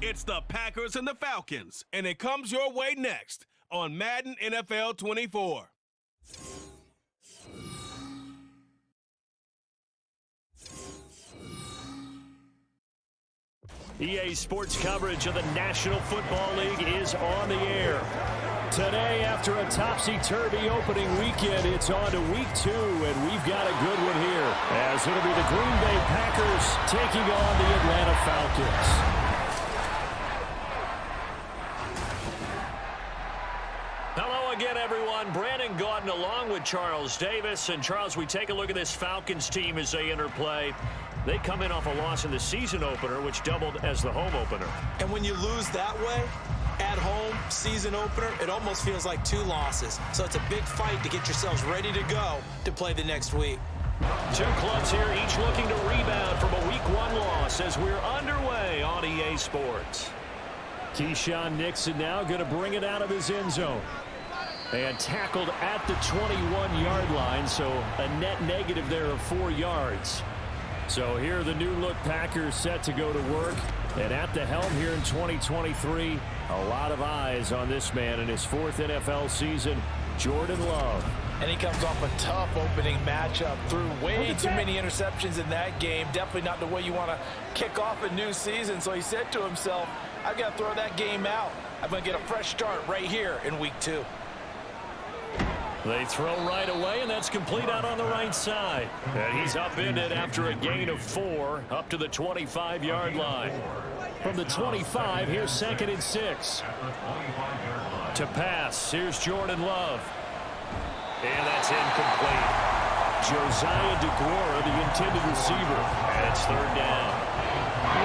It's the Packers and the Falcons, and it comes your way next on Madden NFL 24. EA Sports coverage of the National Football League is on the air. Today, after a topsy-turvy opening weekend, it's on to week 2, and we've got a good one here, as it'll be the Green Bay Packers taking on the Atlanta Falcons. Hello again, everyone. Brandon Gaudin along with Charles Davis. And, Charles, we take a look at this Falcons team as they enter play. They come in off a loss in the season opener, which doubled as the home opener. And when you lose that way, at home, season opener, it almost feels like 2 losses. So it's a big fight to get yourselves ready to go to play the next week. 2 clubs here, each looking to rebound from a Week 1 loss as we're underway on EA Sports. Keyshawn Nixon now going to bring it out of his end zone. And tackled at the 21-yard line, so a net negative there of 4 yards. So here are the new-look Packers set to go to work. And at the helm here in 2023, a lot of eyes on this man in his 4th NFL season, Jordan Love. And he comes off a tough opening matchup, threw way too many interceptions in that game. Definitely not the way you want to kick off a new season. So he said to himself, I've got to throw that game out. I'm going to get a fresh start right here in week 2. They throw right away, and that's complete out on the right side. And he's upended after a gain of 4 up to the 25-yard line. From the 25, here's 2nd and 6. To pass, here's Jordan Love. And that's incomplete. Josiah DeGuara, the intended receiver. And it's 3rd down.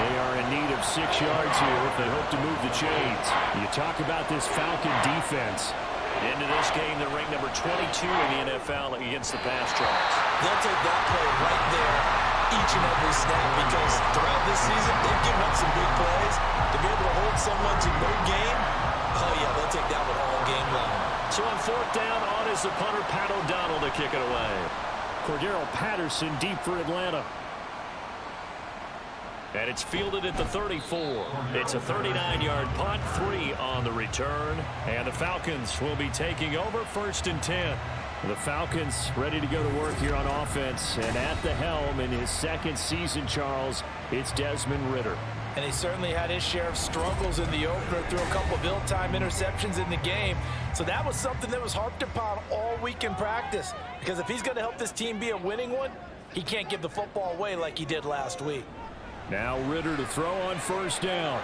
They are in need of 6 yards here if they hope to move the chains. You talk about this Falcon defense. Into this game, they're ranked number 22 in the NFL against the pass drops. They'll take that play right there each and every snap because throughout this season, they've given up some big plays. To be able to hold someone to no game, oh yeah, they'll take that one all game long. So on 4th down, on is the punter, Pat O'Donnell, to kick it away. Cordero Patterson deep for Atlanta. And it's fielded at the 34. It's a 39-yard punt, 3 on the return. And the Falcons will be taking over 1st and 10. The Falcons ready to go to work here on offense. And at the helm in his 2nd season, Charles, it's Desmond Ridder. And he certainly had his share of struggles in the opener, threw a couple of ill-timed interceptions in the game. So that was something that was harped upon all week in practice. Because if he's going to help this team be a winning one, he can't give the football away like he did last week. Now Ridder to throw on 1st down.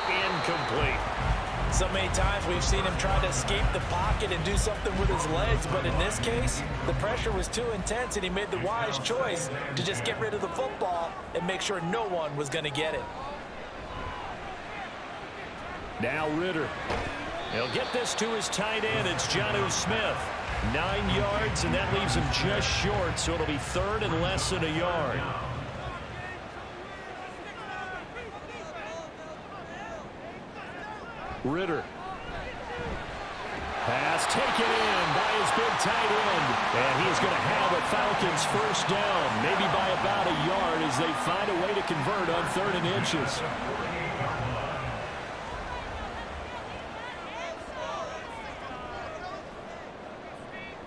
Incomplete. So many times we've seen him try to escape the pocket and do something with his legs, but in this case, the pressure was too intense and he made the wise choice to just get rid of the football and make sure no one was going to get it. Now Ridder. He'll get this to his tight end. It's Jonnu Smith. 9 yards, and that leaves him just short, so it'll be 3rd and less than a yard. Ridder. Pass taken in by his big tight end. And he's going to have a Falcons 1st down, maybe by about a yard as they find a way to convert on 3rd and inches.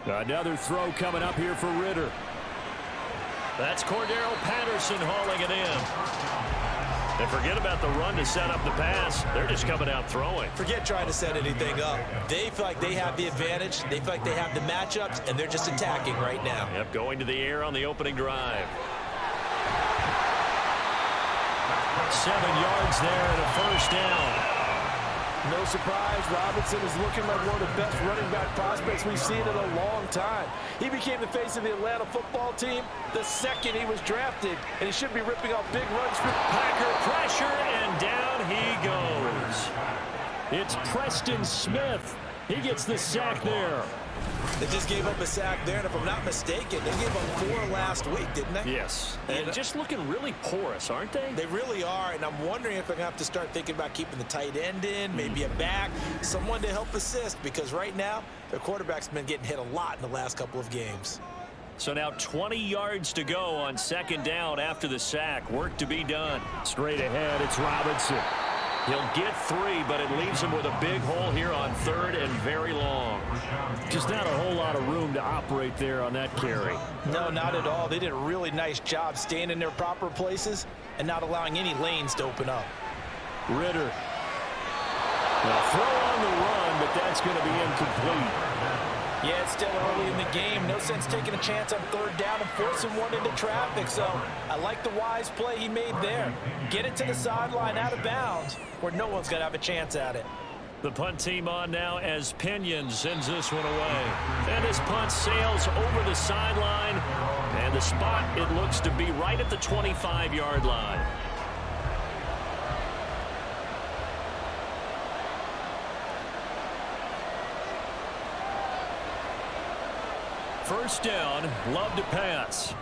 Another throw coming up here for Ridder. That's Cordero Patterson hauling it in. And forget about the run to set up the pass. They're just coming out throwing. Forget trying to set anything up. They feel like they have the advantage. They feel like they have the matchups, and they're just attacking right now. Yep, going to the air on the opening drive. 7 yards there and a 1st down. No surprise, Robinson is looking like one of the best running back prospects we've seen in a long time. He became the face of the Atlanta football team the second he was drafted, and he should be ripping off big runs for Packer pressure, and down he goes. It's Preston Smith. He gets the sack there. They just gave up a sack there, and if I'm not mistaken, they gave up 4 last week, didn't they? Yes. And just looking really porous, aren't they? They really are, and I'm wondering if they're going to have to start thinking about keeping the tight end in, maybe a back, someone to help assist, because right now, their quarterback's been getting hit a lot in the last couple of games. So now 20 yards to go on second down after the sack. Work to be done. Straight ahead, it's Robinson. He'll get 3, but it leaves him with a big hole here on third and very long. Just not a whole lot of room to operate there on that carry. No, not at all. They did a really nice job staying in their proper places and not allowing any lanes to open up. Ritter. Now throw on the run, but that's going to be incomplete. Yeah, it's still early in the game. No sense taking a chance on third down and forcing one into traffic. So I like the wise play he made there. Get it to the sideline out of bounds where no one's going to have a chance at it. The punt team on now as Pinion sends this one away. And his punt sails over the sideline. And the spot, it looks to be right at the 25-yard line. First down, Love to pass.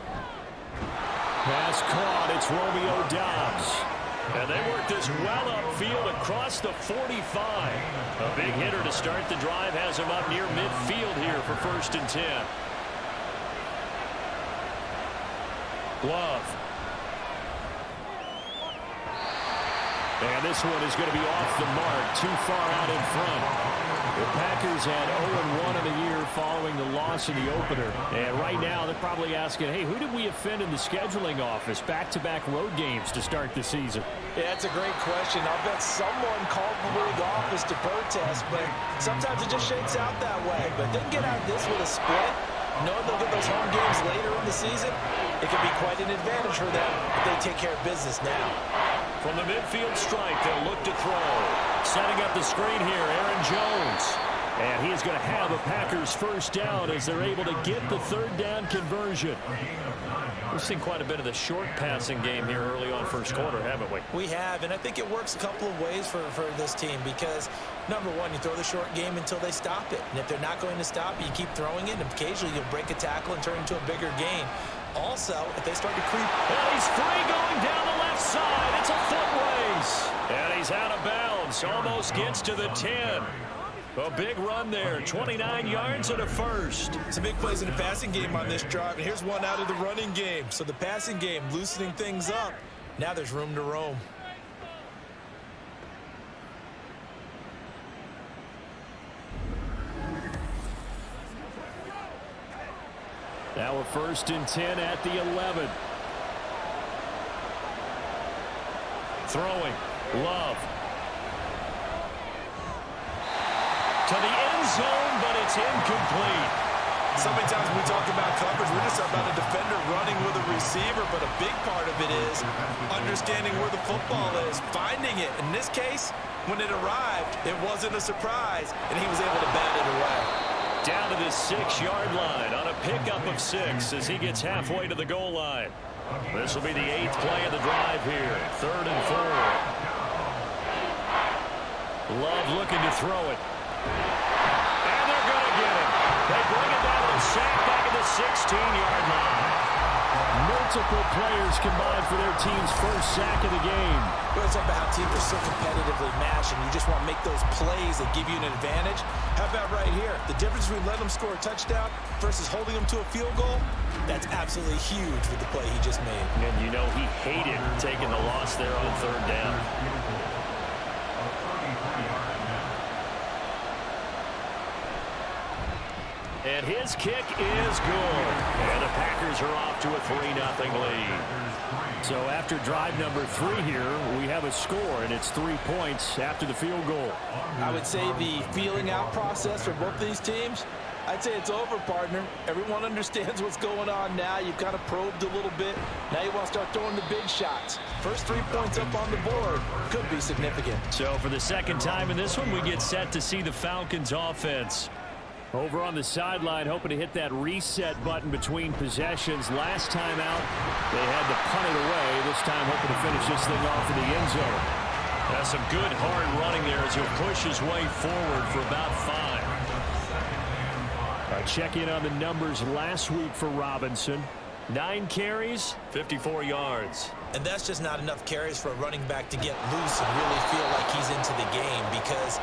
Pass caught, it's Romeo Doubs. And they work this well upfield across the 45. A big hitter to start the drive has him up near midfield here for 1st and 10. Love. And this one is going to be off the mark, too far out in front. The Packers had 0-1 in the year following the loss in the opener. And right now they're probably asking, hey, who did we offend in the scheduling office? Back-to-back road games to start the season. Yeah, that's a great question. I'll bet someone called the league office to protest, but sometimes it just shakes out that way. But they can get out of this with a split. Knowing they'll get those home games later in the season, it can be quite an advantage for them if they take care of business now. From the midfield stripe, they'll look to throw. Setting up the screen here, Aaron Jones. And he is going to have a Packers first down as they're able to get the third down conversion. We've seen quite a bit of the short passing game here early on first quarter, haven't we? We have, and I think it works a couple of ways for this team because, number one, you throw the short game until they stop it. And if they're not going to stop it, you keep throwing it, and occasionally you'll break a tackle and turn into a bigger gain. Also, if they start to creep. And he's free going down the left side. It's a foot race. And he's out of bounds. Almost gets to the 10. A big run there. 29 yards and a first. Some big plays in the passing game on this drive. And here's one out of the running game. So the passing game loosening things up. Now there's room to roam. Now a 1st and 10 at the 11. Throwing. Love. To the end zone, but it's incomplete. So many times when we talk about coverage, we're just about a defender running with a receiver, but a big part of it is understanding where the football is, finding it. In this case, when it arrived, it wasn't a surprise, and he was able to bat it away. Down to the 6-yard line on a pickup of 6 as he gets halfway to the goal line. This will be the 8th play of the drive here. 3rd and 4. Love looking to throw it. And they're going to get him. They bring it down to the sack back at the 16-yard line. Multiple players combined for their team's first sack of the game. We're talking about how teams are so competitively matched, and you just want to make those plays that give you an advantage. How about right here? The difference between letting them score a touchdown versus holding them to a field goal, that's absolutely huge with the play he just made. And you know he hated taking the loss there on 3rd down. And his kick is good. And the Packers are off to a 3-0 lead. So after drive number 3 here, we have a score, and it's 3 points after the field goal. I would say the feeling out process for both these teams, I'd say it's over, partner. Everyone understands what's going on now. You've kind of probed a little bit. Now you want to start throwing the big shots. First 3 points up on the board could be significant. So for the second time in this one, we get set to see the Falcons offense. Over on the sideline, hoping to hit that reset button between possessions. Last time out, they had to punt it away. This time, hoping to finish this thing off in the end zone. That's some good hard running there as he'll push his way forward for about 5. All right, check in on the numbers last week for Robinson. 9 carries, 54 yards. And that's just not enough carries for a running back to get loose and really feel like he's into the game, because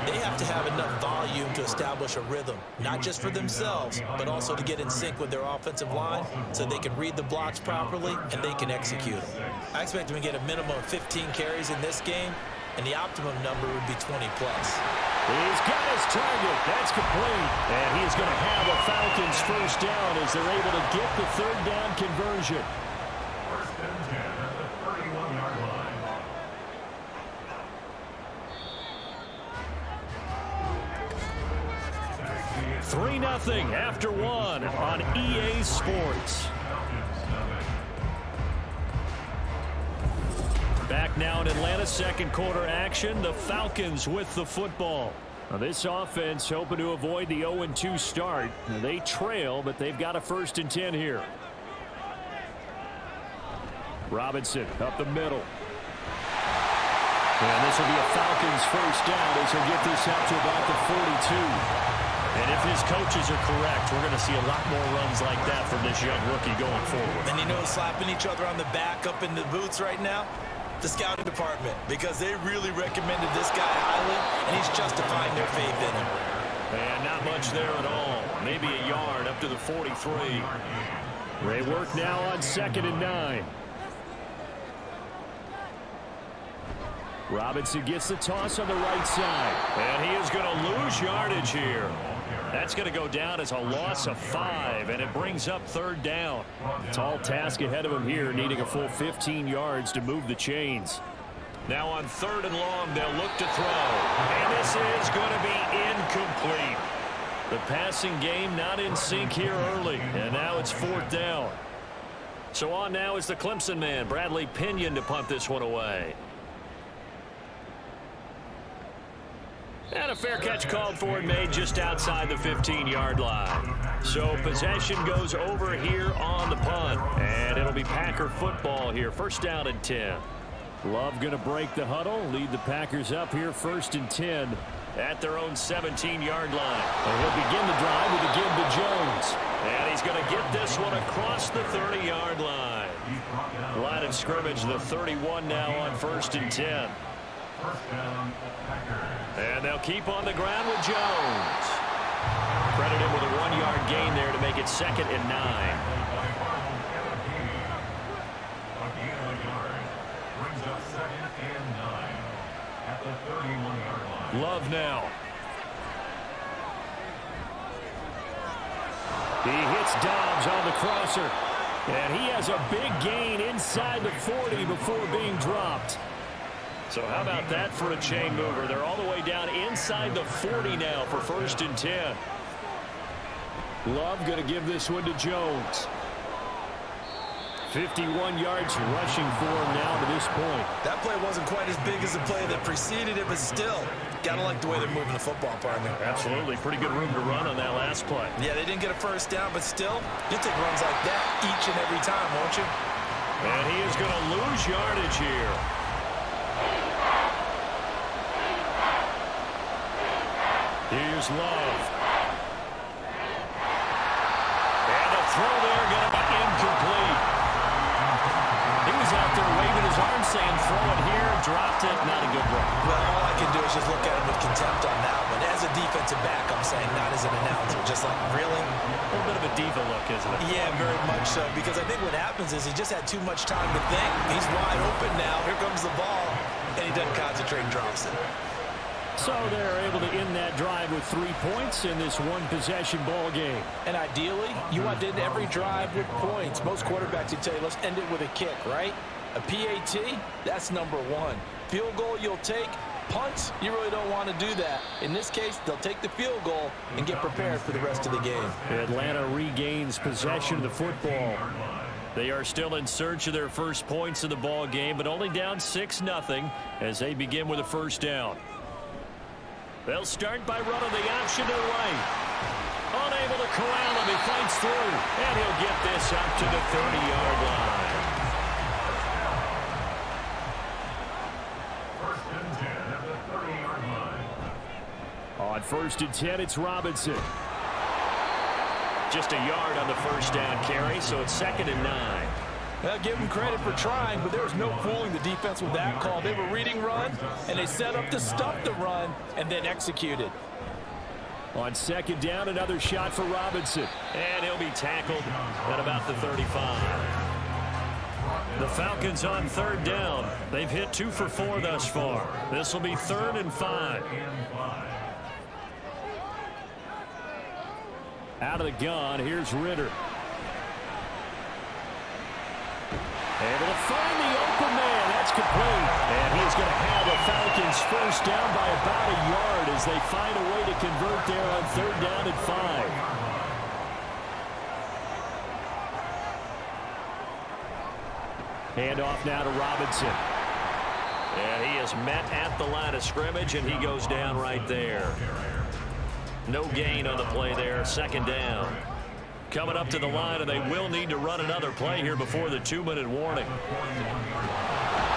they have to have enough volume to establish a rhythm, not just for themselves, but also to get in sync with their offensive line so they can read the blocks properly and they can execute them. I expect them to get a minimum of 15 carries in this game, and the optimum number would be 20 plus. He's got his target. That's complete. And he is going to have a Falcons first down as they're able to get the third down conversion. First and 10 at the 31-yard line. Three 3-0 after one on EA Sports. Back now in Atlanta, second quarter action. The Falcons with the football. Now this offense hoping to avoid the 0-2 start. They trail, but they've got a first and 10 here. Robinson up the middle. And this will be a Falcons first down as he'll get this out to about the 42. And if his coaches are correct, we're going to see a lot more runs like that from this young rookie going forward. And you know, slapping each other on the back up in the boots right now? The scouting department, because they really recommended this guy highly, and he's justifying their faith in him. And not much there at all. Maybe a yard up to the 43. They work now on 2nd and 9. Robinson gets the toss on the right side. And he is going to lose yardage here. That's going to go down as a loss of 5, and it brings up third down. Tall task ahead of him here, needing a full 15 yards to move the chains. Now on 3rd and long, they'll look to throw. And this is going to be incomplete. The passing game not in sync here early, and now it's 4th down. So on now is the Clemson man, Bradley Pinion, to punt this one away. And a fair catch called for and made just outside the 15-yard line. So possession goes over here on the punt. And it'll be Packer football here. First down and 10. Love going to break the huddle. Lead the Packers up here 1st and 10 at their own 17-yard line. And he'll begin the drive with a give to Jones. And he's going to get this one across the 30-yard line. Line of scrimmage, the 31 now on 1st and 10. And they'll keep on the ground with Jones. Credit him with a 1-yard gain there to make it 2nd and 9. Love now. He hits Dobbs on the crosser. And he has a big gain inside the 40 before being dropped. So how about that for a chain mover? They're all the way down inside the 40 now for 1st and 10. Love going to give this one to Jones. 51 yards rushing for him now to this point. That play wasn't quite as big as the play that preceded it, but still, gotta like the way they're moving the football, partner. Absolutely. Pretty good room to run on that last play. Yeah, they didn't get a first down, but still, you take runs like that each and every time, won't you? And he is going to lose yardage here. Here's Love. And a throw there going to be incomplete. He was out there waving his arm saying throw it here, dropped it, not a good run. Well, all I can do is just look at him with contempt on that one. As a defensive back, I'm saying not as an announcer. Just like, really? A little bit of a diva look, isn't it? Yeah, very much so. Because I think what happens is he just had too much time to think. He's wide open now. Here comes the ball. And he doesn't concentrate and drops it. So they're able to end that drive with 3 points in this one-possession ball game. And ideally, you want to end every drive with points. Most quarterbacks would tell you, let's end it with a kick, right? A PAT, that's number 1. Field goal, you'll take. Punts, you really don't want to do that. In this case, they'll take the field goal and get prepared for the rest of the game. Atlanta regains possession of the football. They are still in search of their first points in the ball game, but only down 6-0 as they begin with a first down. They'll start by running the option to the right. Unable to corral him. He fights through. And he'll get this up to the 30-yard line. First and 10 at the 30-yard line. On 1st and 10, it's Robinson. Just a yard on the first down carry, so it's 2nd and 9. Well, give them credit for trying, but there was no fooling the defense with that call. They were reading run, and they set up to stop the run and then executed. On second down, another shot for Robinson. And he'll be tackled at about the 35. The Falcons on third down. They've hit 2 for 4 thus far. This will be 3rd and 5. Out of the gun, here's Ritter. Able to find the open man. That's complete. And he's going to have the Falcons first down by about a yard as they find a way to convert there on 3rd down and 5. Hand off now to Robinson. And he is met at the line of scrimmage, and he goes down right there. No gain on the play there. 2nd down. Coming up to the line, and they will need to run another play here before the 2-minute warning.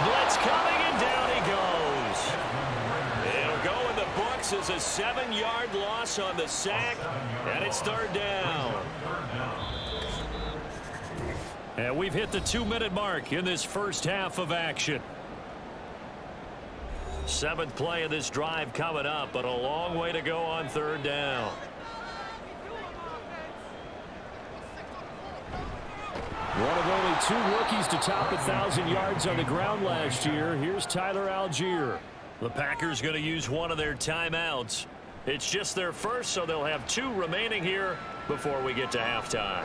Blitz coming, and down he goes. It'll go in the books as a 7-yard loss on the sack, and it's 3rd down. And we've hit the 2-minute mark in this first half of action. 7th play of this drive coming up, but a long way to go on 3rd down. One of only 2 rookies to top 1,000 yards on the ground last year. Here's Tyler Algier. The Packers going to use one of their timeouts. It's just their first, so they'll have 2 remaining here before we get to halftime.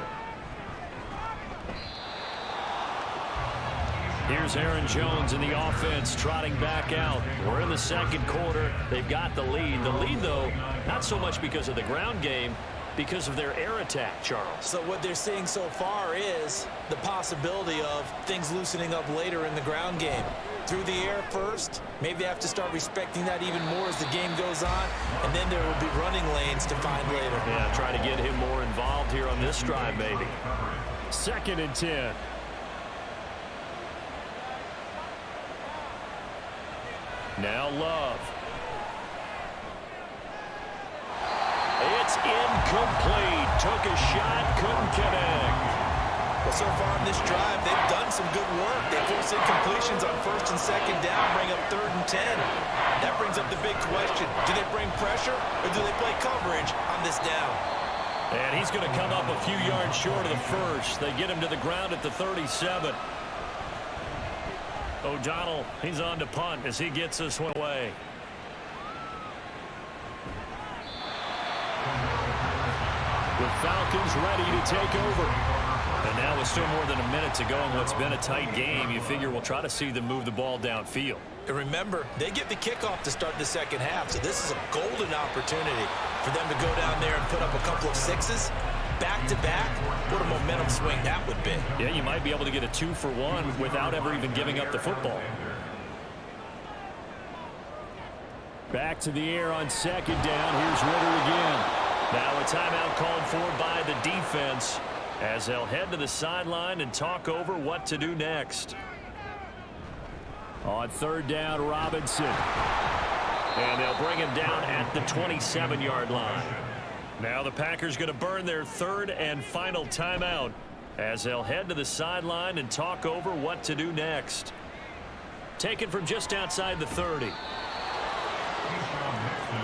Here's Aaron Jones in the offense trotting back out. We're in the 2nd quarter. They've got the lead. The lead, though, not so much because of the ground game, because of their air attack, Charles. So what they're seeing so far is the possibility of things loosening up later in the ground game. Through the air first, maybe they have to start respecting that even more as the game goes on, and then there will be running lanes to find later. Yeah, try to get him more involved here on this drive, maybe. 2nd and 10. Now Love. It's incomplete. Took a shot, couldn't connect. Well, so far in this drive, they've done some good work. They force incompletions on 1st and 2nd down, bring up 3rd and 10. That brings up the big question. Do they bring pressure, or do they play coverage on this down? And he's going to come up a few yards short of the first. They get him to the ground at the 37. O'Donnell, he's on to punt as he gets this one away. The Falcons ready to take over. And now with still more than a minute to go in what's been a tight game, you figure we'll try to see them move the ball downfield. And remember, they get the kickoff to start the 2nd half, so this is a golden opportunity for them to go down there and put up a couple of 6s. Back-to-back, what a momentum swing that would be. Yeah, you might be able to get a 2 for 1 without ever even giving up the football. Back to the air on 2nd down. Here's Ritter again. Now a timeout called for by the defense as they'll head to the sideline and talk over what to do next. On 3rd down, Robinson. And they'll bring him down at the 27-yard line. Now the Packers going to burn their 3rd and final timeout as they'll head to the sideline and talk over what to do next. Taken from just outside the 30.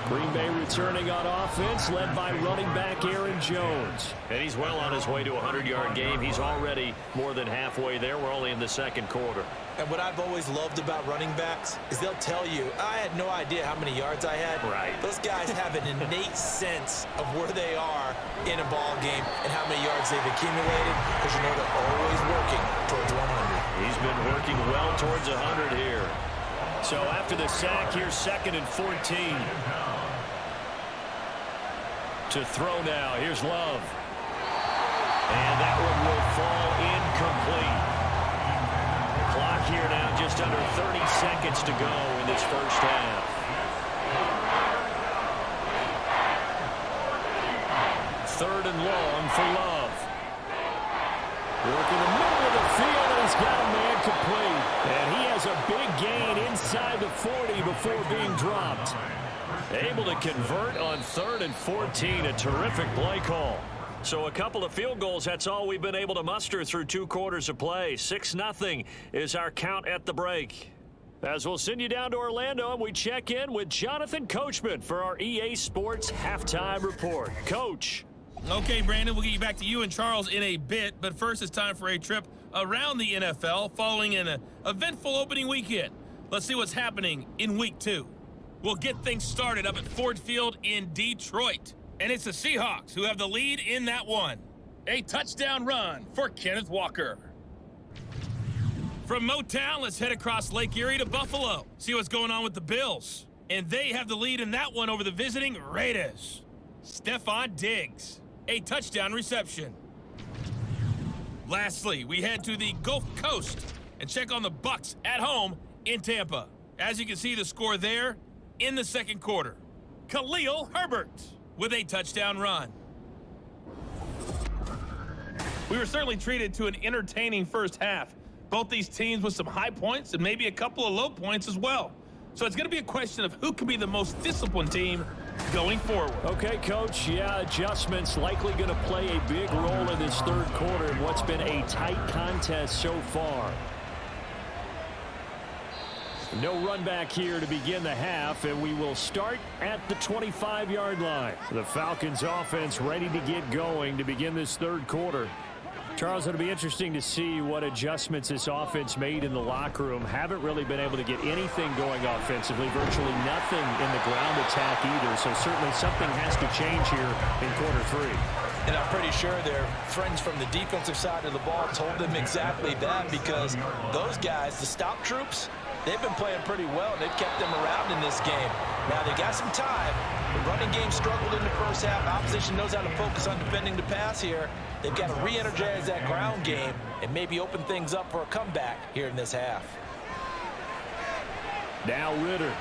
Green Bay returning on offense, led by running back Aaron Jones. And he's well on his way to a 100-yard game. He's already more than halfway there. We're only in the 2nd quarter. And what I've always loved about running backs is they'll tell you, I had no idea how many yards I had. Right. Those guys have an innate sense of where they are in a ball game and how many yards they've accumulated, because you know they're always working towards 100. He's been working well towards 100 here. So after the sack, here's 2nd and 14. To throw now. Here's Love. And that one will fall incomplete. Clock here now just under 30 seconds to go in this first half. 3rd and long for Love. Working the middle of the field, and he's got a man complete. And he has a big gain inside the 40 before being dropped. Able to convert on 3rd and 14. A terrific play call. So a couple of field goals, that's all we've been able to muster through 2 quarters of play. 6-0 is our count at the break. As we'll send you down to Orlando, and we check in with Jonathan Coachman for our EA Sports Halftime Report. Coach. Okay, Brandon, we'll get you back to you and Charles in a bit, but first it's time for a trip around the NFL following an eventful opening weekend. Let's see what's happening in Week 2. We'll get things started up at Ford Field in Detroit, and it's the Seahawks who have the lead in that one. A touchdown run for Kenneth Walker. From Motown, let's head across Lake Erie to Buffalo, see what's going on with the Bills. And they have the lead in that one over the visiting Raiders. Stephon Diggs, a touchdown reception. Lastly, we head to the Gulf Coast and check on the Bucs at home in Tampa. As you can see, the score there in the second quarter. Khalil Herbert with a touchdown run. We were certainly treated to an entertaining first half. Both these teams with some high points and maybe a couple of low points as well. So it's going to be a question of who can be the most disciplined team going forward. Okay, Coach. Yeah, adjustments likely going to play a big role in this third quarter in what's been a tight contest so far. No run back here to begin the half, and we will start at the 25-yard line. The Falcons offense ready to get going to begin this third quarter. Charles, it'll be interesting to see what adjustments this offense made in the locker room. Haven't really been able to get anything going offensively, virtually nothing in the ground attack either. So certainly something has to change here in quarter 3. And I'm pretty sure their friends from the defensive side of the ball told them exactly that, because those guys, the stop troops, they've been playing pretty well, and they've kept them around in this game. Now, they got some time. The running game struggled in the first half. Opposition knows how to focus on defending the pass here. They've got to re-energize that ground game and maybe open things up for a comeback here in this half. Now Ritter.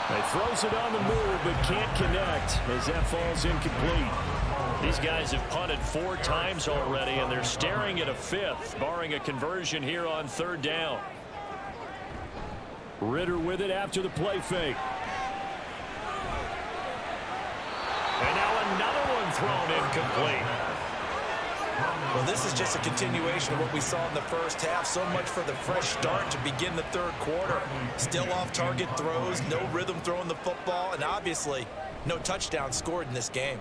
He throws it on the move, but can't connect as that falls incomplete. These guys have punted 4 times already, and they're staring at a 5th, barring a conversion here on 3rd down. Ritter with it after the play fake. And now another one thrown incomplete. Well, this is just a continuation of what we saw in the first half. So much for the fresh start to begin the third quarter. Still off-target throws, no rhythm throwing the football, and obviously no touchdown scored in this game.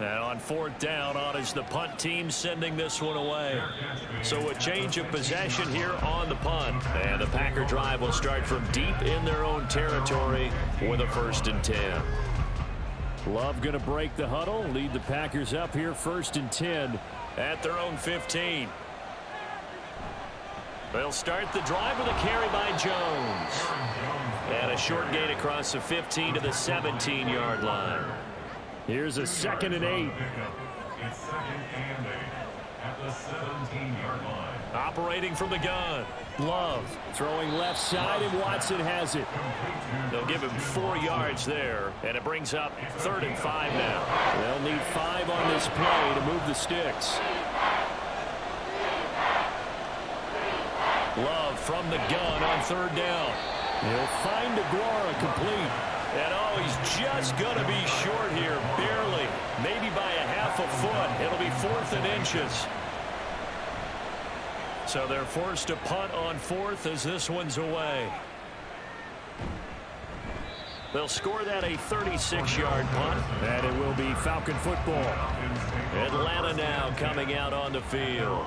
And on 4th down, on is the punt team sending this one away. So a change of possession here on the punt. And the Packer drive will start from deep in their own territory with a 1st and 10. Love going to break the huddle, lead the Packers up here 1st and 10 at their own 15. They'll start the drive with a carry by Jones. And a short gain across the 15 to the 17-yard line. Here's a 2nd and 8. It's 2nd and 8 at the 17-yard line. Operating from the gun. Love throwing left side, and Watson has it. They'll give him 4 yards there, and it brings up 3rd and 5 now. They'll need 5 on this play to move the sticks. Love from the gun on 3rd down. He'll find Aguara complete. And oh, he's just going to be short here, barely. Maybe by a half a foot. It'll be 4th and inches. So they're forced to punt on 4th as this one's away. They'll score that a 36-yard punt, and it will be Falcon football. Atlanta now coming out on the field.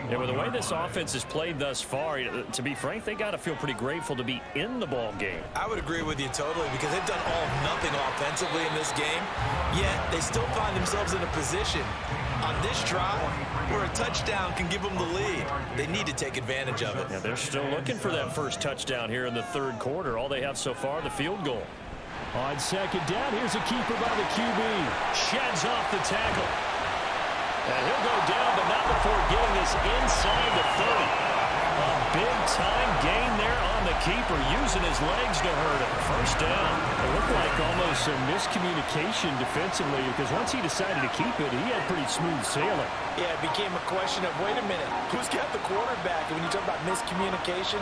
And with the way this offense has played thus far, to be frank, they got to feel pretty grateful to be in the ball game. I would agree with you totally, because they've done all of nothing offensively in this game, yet they still find themselves in a position on this drive where a touchdown can give them the lead. They need to take advantage of it. Yeah, they're still looking for that first touchdown here in the third quarter. All they have so far, the field goal. On 2nd down, here's a keeper by the QB. Sheds off the tackle. And he'll go down, but not before getting this inside the 30. A big-time gain there on the keeper, using his legs to hurt him. First down. It looked like almost some miscommunication defensively, because once he decided to keep it, he had pretty smooth sailing. Yeah, it became a question of, wait a minute, who's got the quarterback? And when you talk about miscommunication,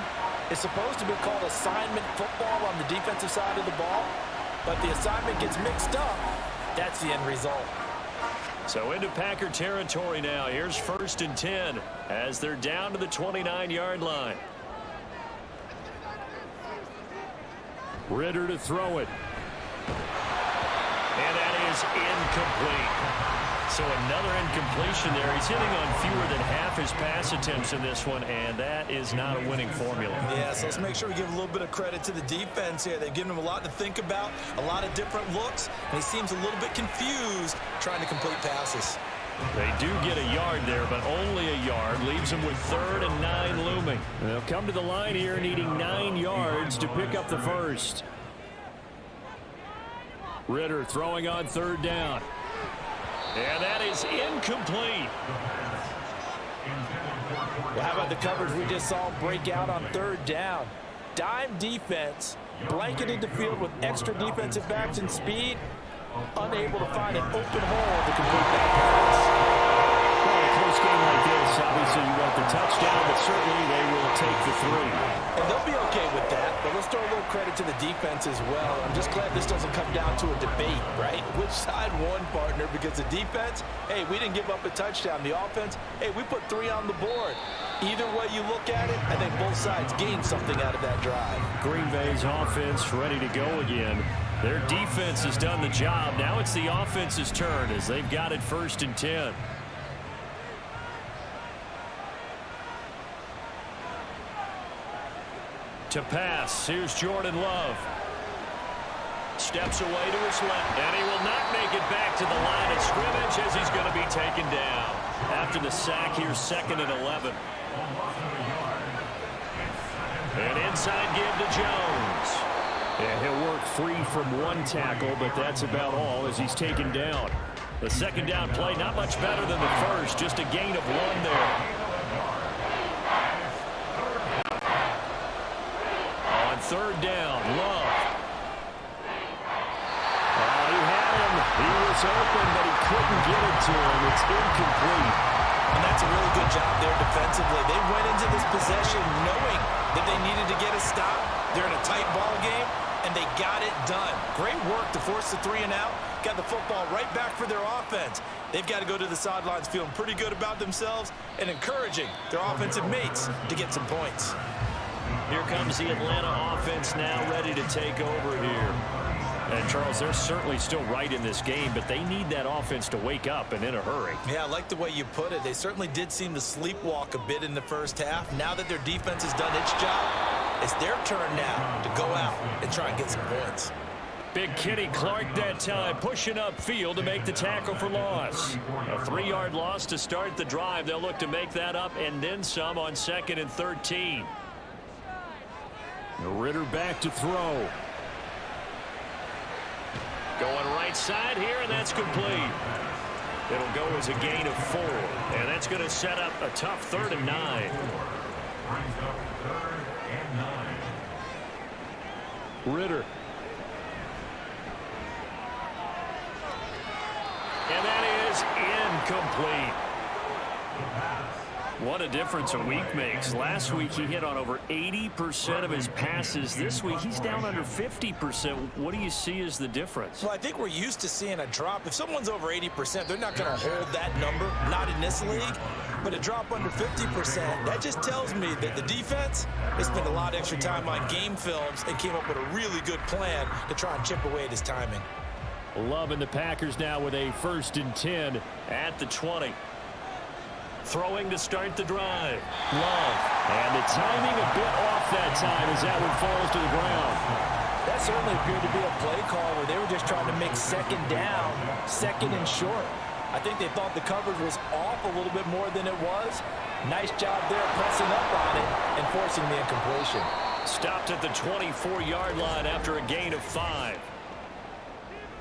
it's supposed to be called assignment football on the defensive side of the ball. But the assignment gets mixed up. That's the end result. So into Packer territory now. Here's 1st and 10 as they're down to the 29-yard line. Ritter to throw it. And that is incomplete. So another incompletion there. He's hitting on fewer than half his pass attempts in this one, and that is not a winning formula. Yeah, so let's make sure we give a little bit of credit to the defense here. They've given him a lot to think about, a lot of different looks, and he seems a little bit confused trying to complete passes. They do get a yard there, but only a yard. Leaves them with 3rd and 9 looming. They'll come to the line here needing 9 yards to pick up the first. Ritter throwing on 3rd down. And that is incomplete. Well, how about the coverage we just saw break out on 3rd down? Dime defense, blanketed the field with extra defensive backs and speed, unable to find an open hole to complete that pass. Well, in a close game like this, obviously you want the touchdown, but certainly they will take the 3. And they'll be okay with that, but let's throw a little credit to the defense as well. I'm just glad this doesn't come down to a debate, right? Which side won, partner? Because the defense, hey, we didn't give up a touchdown. The offense, hey, we put 3 on the board. Either way you look at it, I think both sides gained something out of that drive. Green Bay's offense ready to go again. Their defense has done the job. Now it's the offense's turn as they've got it 1st and 10. To pass, here's Jordan Love. Steps away to his left, and he will not make it back to the line of scrimmage as he's going to be taken down. After the sack, here's 2nd and 11. And inside give to Jones. And he'll work free from 1 tackle, but that's about all as he's taken down. The 2nd down play, not much better than the first, just a gain of 1 there. On 3rd down, Love. He had him. He was open, but he couldn't get it to him. It's incomplete. And that's a really good job there defensively. They went into this possession knowing that they needed to get a stop. They're in a tight ball game, and they got it done. Great work to force the 3 and out. Got the football right back for their offense. They've got to go to the sidelines feeling pretty good about themselves and encouraging their offensive mates to get some points. Here comes the Atlanta offense now ready to take over here. And, Charles, they're certainly still right in this game, but they need that offense to wake up and in a hurry. Yeah, I like the way you put it. They certainly did seem to sleepwalk a bit in the first half. Now that their defense has done its job, it's their turn now to go out and try and get some points. Big Kenny Clark that time pushing upfield to make the tackle for loss. A 3-yard loss to start the drive. They'll look to make that up and then some on 2nd and 13. Ritter back to throw. Going right side here, and that's complete. It'll go as a gain of 4, and that's going to set up a tough 3rd and 9. Ritter. And that is incomplete. What a difference a week makes. Last week he hit on over 80% of his passes. This week he's down under 50%. What do you see as the difference? Well, I think we're used to seeing a drop. If someone's over 80%, they're not going to hold that number, not in this league. But a drop under 50%, that just tells me that the defense has spent a lot of extra time on game films and came up with a really good plan to try and chip away at his timing. Love and the Packers now with a 1st and 10 at the 20. Throwing to start the drive. Love. And the timing a bit off that time as that one falls to the ground. That certainly appeared to be a play call where they were just trying to make 2nd down, 2nd and short. I think they thought the coverage was off a little bit more than it was. Nice job there pressing up on it and forcing the incompletion. Stopped at the 24-yard line after a gain of 5.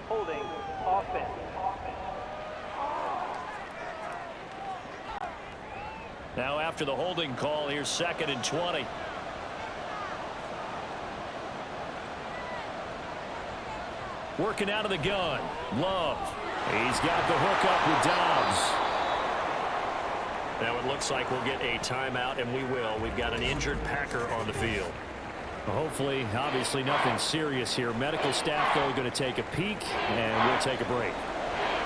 Holding offense. Now after the holding call, here's 2nd and 20. Working out of the gun. Love. He's got the hook up with Dobbs. Now it looks like we'll get a timeout, and we will. We've got an injured Packer on the field. Hopefully, obviously nothing serious here. Medical staff, though, going to take a peek, and we'll take a break.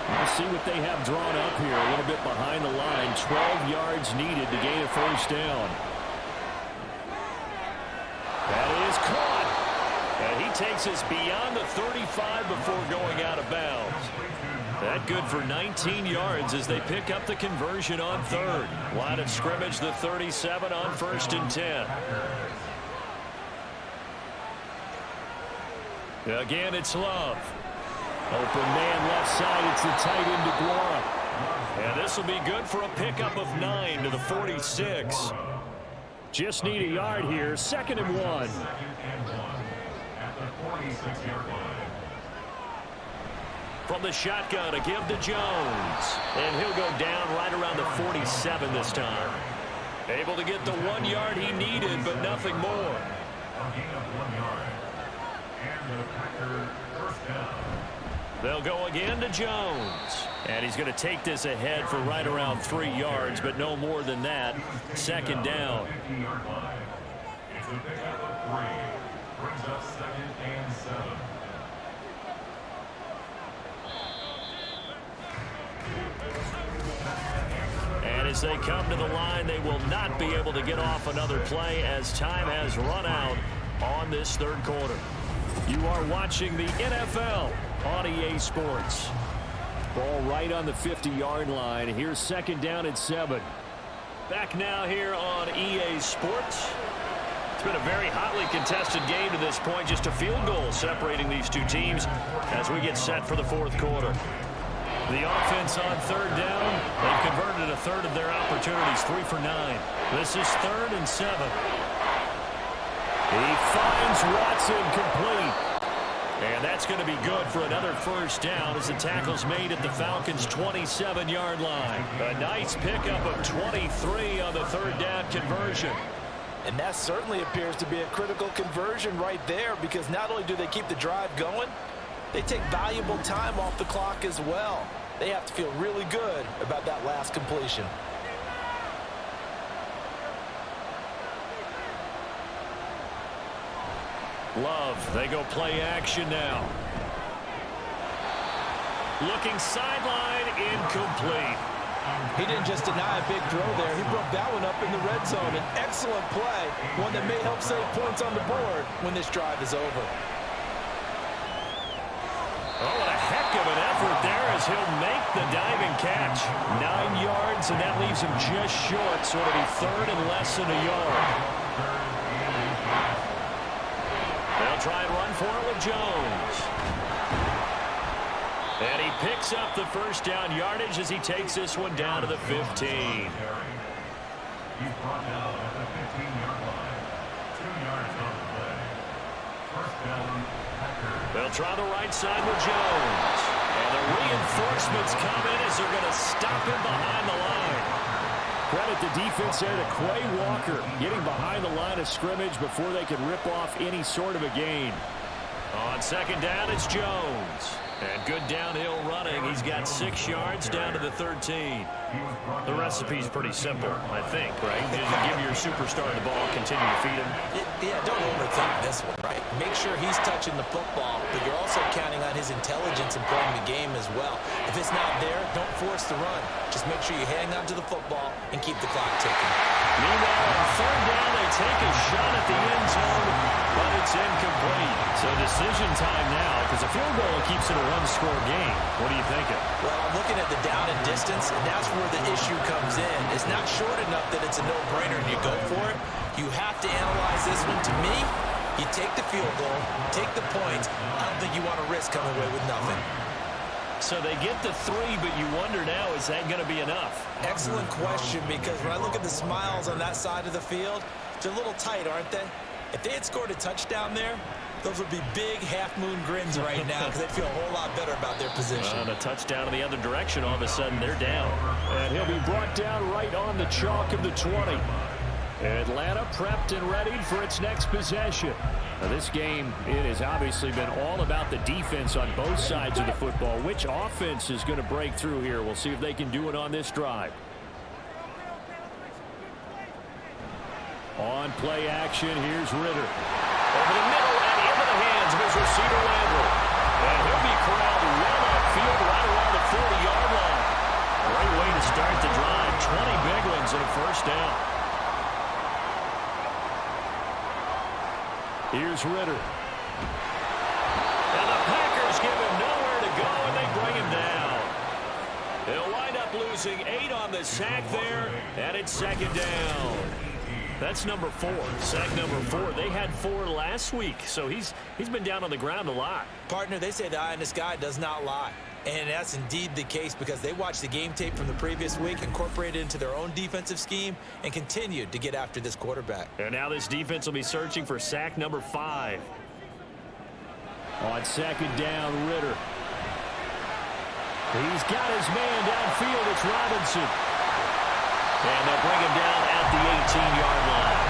We'll see what they have drawn up here. A little bit behind the line. 12 yards needed to gain a first down. That is caught. And he takes us beyond the 35 before going out of bounds. That good for 19 yards as they pick up the conversion on third. Line of scrimmage, the 37 on 1st and 10. Again, it's Love. Open man left side. It's the tight end DeGuara. And this will be good for a pickup of 9 to the 46. Just need a yard here. 2nd and 1. At the 46-yard line. From the shotgun, a give to Jones. And he'll go down right around the 47 this time. Able to get the 1 yard he needed, but nothing more. A gain of 1 yard. And the Packers first down. They'll go again to Jones. And he's going to take this ahead for right around 3 yards, but no more than that. 2nd down. 50-yard line. It's a pickup of 3. Brings up 2nd and 7. And as they come to the line, they will not be able to get off another play as time has run out on this 3rd quarter. You are watching the NFL on EA Sports. Ball right on the 50-yard line. Here's 2nd down and 7. Back now here on EA Sports. It's been a very hotly contested game to this point. Just a field goal separating these two teams as we get set for the 4th quarter. The offense on 3rd down. They've converted a third of their opportunities, 3 for 9. This is 3rd and 7. He finds Watson complete. And that's going to be good for another first down as the tackle's made at the Falcons' 27-yard line. A nice pickup of 23 on the 3rd down conversion. And that certainly appears to be a critical conversion right there, because not only do they keep the drive going, they take valuable time off the clock as well. They have to feel really good about that last completion. Love, they go play action now. Looking sideline, incomplete. He didn't just deny a big throw there. He broke that one up in the red zone. An excellent play, one that may help save points on the board when this drive is over. Oh, what a heck of an effort there as he'll make the diving catch. 9 yards, and that leaves him just short, so it'll be 3rd and less than a yard. They'll try and run for it with Jones. And he picks up the first down yardage as he takes this one down to the 15. He's brought down at the 15-yard line. 2 yards on the play. First down, Packers. They'll try the right side with Jones. And the reinforcements come in as they're going to stop him behind the line. Credit the defense there to Quay Walker, getting behind the line of scrimmage before they could rip off any sort of a gain. On 2nd down, it's Jones. And good downhill running. He's got 6 yards down to the 13. The recipe's pretty simple, I think, right? Just give your superstar the ball, continue to feed him. Yeah, don't overthink this one, right? Make sure he's touching the football, but you're also counting on his intelligence in playing the game as well. If it's not there, don't force the run. Just make sure you hang on to the football and keep the clock ticking. Meanwhile, on 3rd down, they take a shot at the end zone, but it's incomplete. So decision time now, because a field goal keeps it a one-score game. What are you thinking? Well, I'm looking at the down and distance, and that's where the issue comes in. It's not short enough that it's a no-brainer and you go for it. You have to analyze this one. To me, you take the field goal, take the points. I don't think you want to risk coming away with nothing. So they get the 3, but you wonder now, is that going to be enough? Excellent question, because when I look at the smiles on that side of the field, they're a little tight, aren't they? If they had scored a touchdown there, those would be big half-moon grins right now because they'd feel a whole lot better about their position. And a touchdown in the other direction, all of a sudden they're down. And he'll be brought down right on the chalk of the 20. Atlanta prepped and ready for its next possession. Now this game, it has obviously been all about the defense on both sides of the football. Which offense is going to break through here? We'll see if they can do it on this drive. On play action, here's Ritter. Over the middle and into the hands of his receiver, Landry. And he'll be corralled well upfield right around the 40 first down. Here's Ritter. And the Packers give him nowhere to go, and they bring him down. They'll wind up losing 8 on the sack there, and it's second down. That's number 4. Sack number 4. They had 4 last week, so he's been down on the ground a lot. Partner, they say the eye in the sky does not lie. And that's indeed the case because they watched the game tape from the previous week, incorporated it into their own defensive scheme, and continued to get after this quarterback. And now this defense will be searching for sack number 5. On second down, Ritter. He's got his man downfield. It's Robinson. And they'll bring him down at the 18-yard line.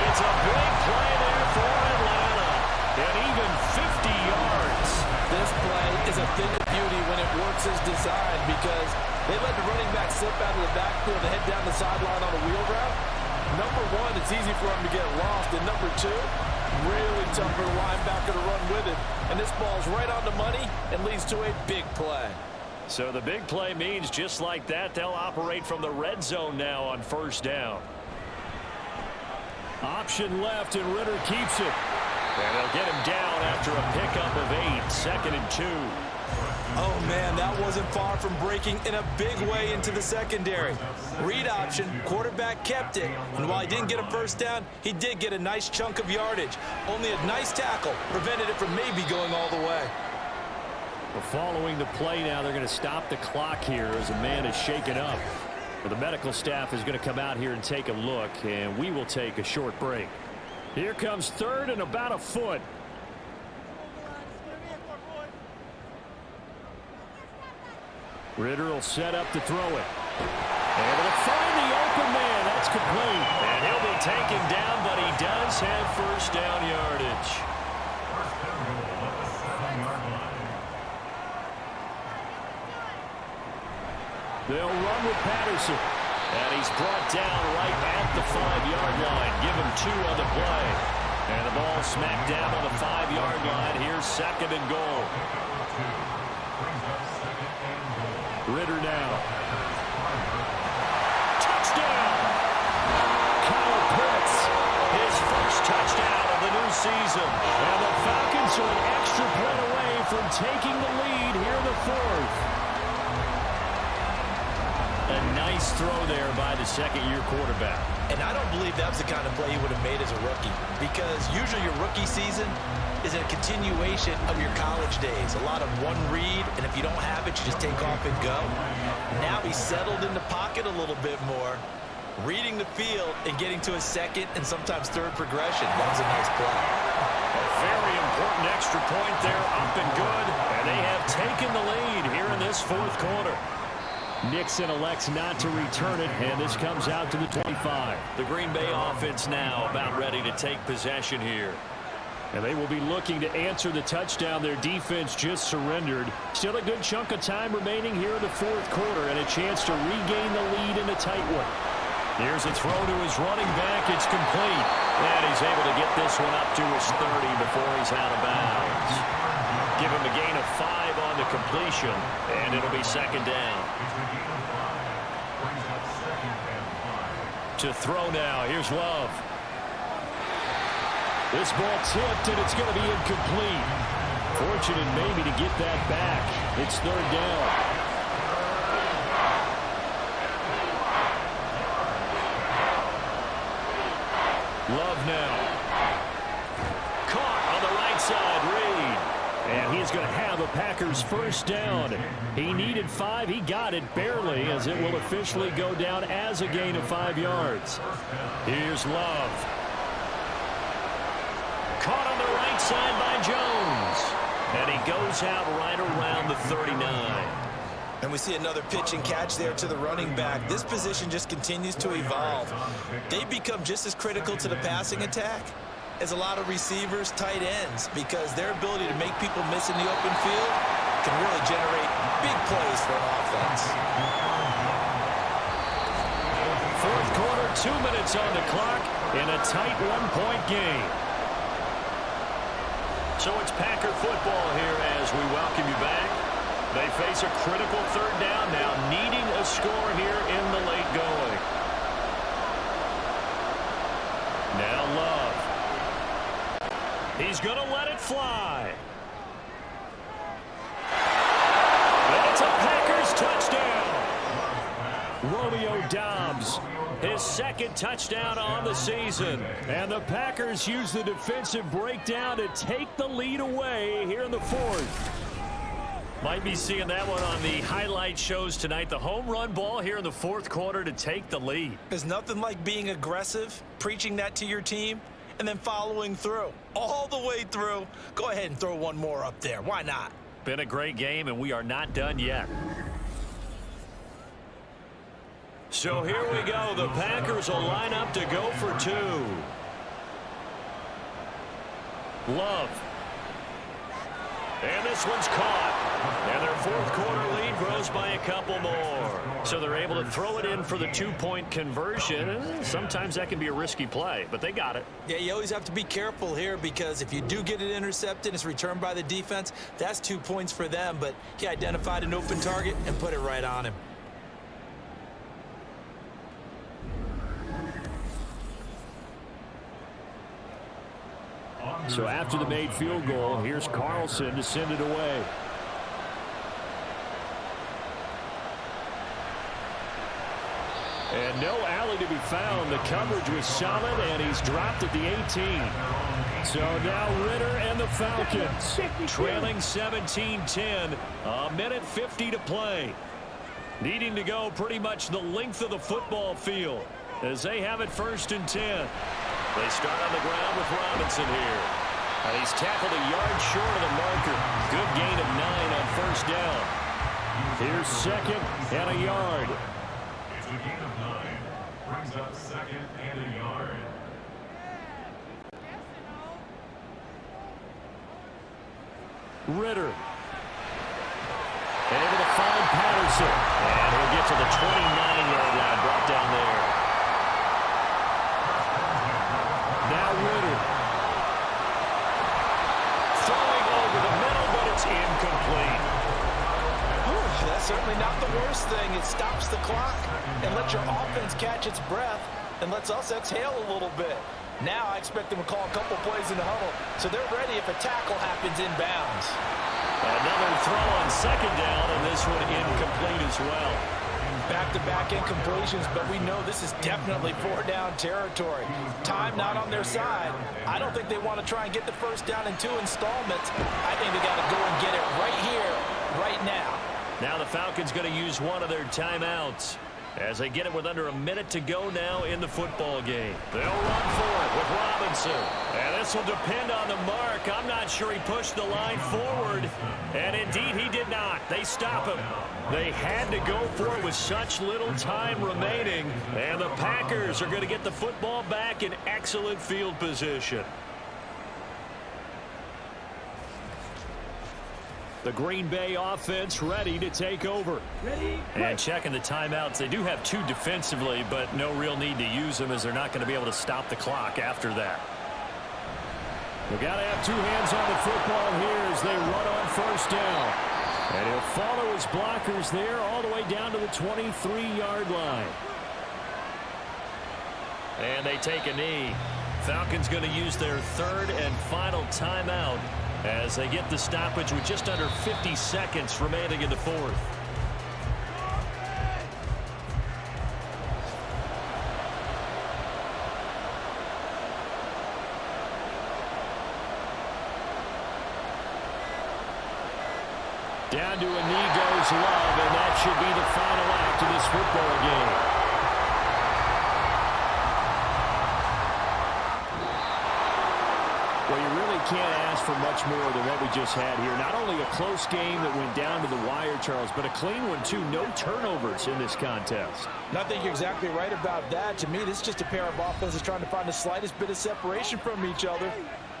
It's a big play there for Atlanta. And even 50 yards. This play is a thing of beauty when it works as designed because they let the running back slip out of the backfield and head down the sideline on a wheel route. Number 1, it's easy for him to get lost. And number 2, really tough for the linebacker to run with it. And this ball's right on the money and leads to a big play. So the big play means just like that, they'll operate from the red zone now on first down. Option left, and Ritter keeps it. And they'll get him down after a pickup of 8, second and 2. Oh, man, that wasn't far from breaking in a big way into the secondary. Read option, quarterback kept it. And while he didn't get a first down, he did get a nice chunk of yardage. Only a nice tackle prevented it from maybe going all the way. Well, following the play now, they're going to stop the clock here as a man is shaken up. But the medical staff is going to come out here and take a look, and we will take a short break. Here comes third and about a foot. Ritter will set up to throw it. Able to find the open man. That's complete. And he'll be taken down, but he does have first down yardage. First down goal at the 7-yard line. They'll run with Patterson. And he's brought down right at the 5-yard line. Give him 2 on the play. And the ball smacked down on the 5-yard line. Here's second and goal. Ritter now. Touchdown! Kyle Pitts, his first touchdown of the new season. And the Falcons are an extra point away from taking the lead here in the 4th. A nice throw there by the second-year quarterback. And I don't believe that was the kind of play he would have made as a rookie because usually your rookie season is a continuation of your college days. A lot of one read, and if you don't have it, you just take off and go. Now he's settled in the pocket a little bit more, reading the field and getting to his second and sometimes third progression. That was a nice play. A very important extra point there, up and good. And they have taken the lead here in this 4th quarter. Nixon elects not to return it, and this comes out to the 25. The Green Bay offense now about ready to take possession here. And they will be looking to answer the touchdown their defense just surrendered. Still a good chunk of time remaining here in the 4th quarter and a chance to regain the lead in a tight one. Here's a throw to his running back. It's complete. And he's able to get this one up to his 30 before he's out of bounds. Give him a gain of 5 on the completion, and it'll be second down. To throw now, here's Love. This ball tipped, and it's going to be incomplete. Fortunate maybe to get that back. It's third down. Love now. Caught on the right side, Reed. And he's going to have a Packers first down. He needed 5. He got it barely as it will officially go down as a gain of 5 yards. Here's Love. Caught on the right side by Jones. And he goes out right around the 39. And we see another pitch and catch there to the running back. This position just continues to evolve. They become just as critical to the passing attack as a lot of receivers, tight ends, because their ability to make people miss in the open field can really generate big plays for an offense. 4th quarter, 2 minutes on the clock in a tight 1-point game. So it's Packer football here as we welcome you back. They face a critical third down now, needing a score here in the late going. He's going to let it fly. And it's a Packers touchdown. Romeo Doubs, his second touchdown on the season. And the Packers use the defensive breakdown to take the lead away here in the fourth. Might be seeing that one on the highlight shows tonight. The home run ball here in the fourth quarter to take the lead. There's nothing like being aggressive, preaching that to your team, and then following through. All the way through. Go ahead and throw one more up there. Why not? Been a great game, and we are not done yet. So here we go. The Packers will line up to go for two. Love. And this one's caught. And their fourth quarter lead grows by a couple more. So they're able to throw it in for the two-point conversion. And sometimes that can be a risky play, but they got it. Yeah, you always have to be careful here because if you do get it intercepted, it's returned by the defense, that's 2 points for them. But he identified an open target and put it right on him. So after the made field goal, here's Carlson to send it away. And no alley to be found. The coverage was solid, and he's dropped at the 18. So now Ritter and the Falcons trailing 17-10. A minute 50 to play. Needing to go pretty much the length of the football field as they have it 1st and 10. They start on the ground with Robinson here. And he's tackled a yard short of the marker. Good gain of 9 on 1st down. Here's 2nd and a yard. It's a gain of 9. Brings up 2nd and a yard. Ritter. Able to find Patterson. And he'll get to the 29-yard line. Brought down there. Now Ritter. Throwing over the middle, but it's incomplete. That's certainly not the worst thing. It stops the clock and lets your offense catch its breath and lets us exhale a little bit. Now I expect them to call a couple plays in the huddle so they're ready if a tackle happens inbounds. Another throw on 2nd down, and this one incomplete as well. Back-to-back incompletions, but we know this is definitely 4-down territory. Time not on their side. I don't think they want to try and get the 1st down in 2 installments. I think they got to go and get it right here, right now. Now the Falcons going to use one of their timeouts as they get it with under a minute to go now in the football game. They'll run for it with Robinson. And this will depend on the mark. I'm not sure he pushed the line forward. And indeed he did not. They stop him. They had to go for it with such little time remaining. And the Packers are going to get the football back in excellent field position. The Green Bay offense ready to take over. And checking the timeouts. They do have 2 defensively, but no real need to use them as they're not going to be able to stop the clock after that. They've got to have 2 hands on the football here as they run on 1st down. And he'll follow his blockers there all the way down to the 23-yard line. And they take a knee. Falcons going to use their 3rd and final timeout as they get the stoppage with just under 50 seconds remaining in the 4th. Down to a knee goes Love, and that should be the final act of this football game. Well, you really can't ask for much more than what we just had here. Not only a close game that went down to the wire, Charles, but a clean one, too. No turnovers in this contest. And I think you're exactly right about that. To me, this is just a pair of offenses trying to find the slightest bit of separation from each other.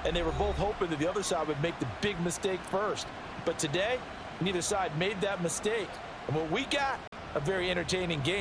And they were both hoping that the other side would make the big mistake first. But today, neither side made that mistake. And what we got, a very entertaining game.